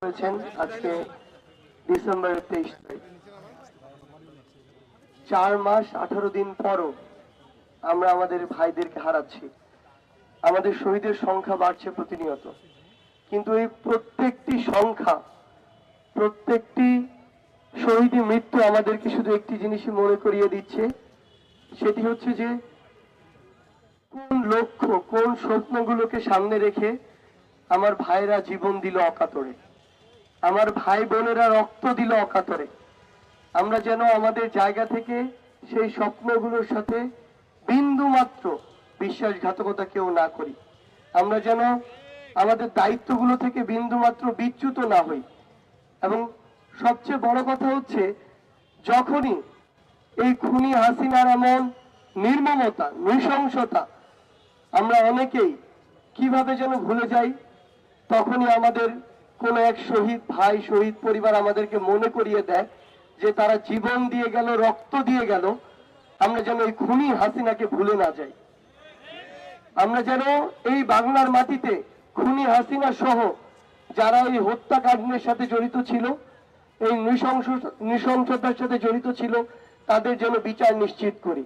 হয়েছেন আজকে ডিসেম্বরের 23 তারিখ। 4 মাস 18 দিন পরও আমরা আমাদের ভাইদেরকে হারাচ্ছি। আমাদের শহীদের সংখ্যা বাড়ছে প্রতিনিয়ত, কিন্তু এই প্রত্যেকটি সংখ্যা, প্রত্যেকটি শহীদের মৃত্যু আমাদেরকে শুধু একটি জিনিসই মনে করিয়ে দিচ্ছে, সেটি হচ্ছে যে কোন লক্ষ্য, কোন স্বপ্নগুলোকে সামনে রেখে আমার ভাইরা জীবন দিল অকাতরে, আমার ভাই বোনেরা রক্ত দিল অকাতরে। আমরা যেন আমাদের জায়গা থেকে সেই স্বপ্নগুলোর সাথে বিন্দু মাত্র বিশ্বাসঘাতকতা কেউ না করি। আমরা যেন আমাদের দায়িত্বগুলো থেকে বিন্দু মাত্র বিচ্যুত না হই। এবং সবচেয়ে বড় কথা হচ্ছে, যখনই এই খুনি হাসিনার এমন নির্মমতা, নৃশংসতা আমরা অনেকেই কিভাবে যেন ভুলে যাই, তখনই আমাদের কোন এক শহীদ ভাই, শহীদ পরিবার আমাদেরকে মনে করিয়ে দেয় যে তারা জীবন দিয়ে গেল, রক্ত দিয়ে গেল। আমরা যেন এই খুনি হাসিনাকে ভুলে না যাই। আমরা যেন এই বাংলার মাটিতে খুনি হাসিনা সহ যারা এই হত্যাকাণ্ডের সাথে জড়িত ছিল, এই নৃশংসতার সাথে জড়িত ছিল, তাদের যেন বিচার নিশ্চিত করি।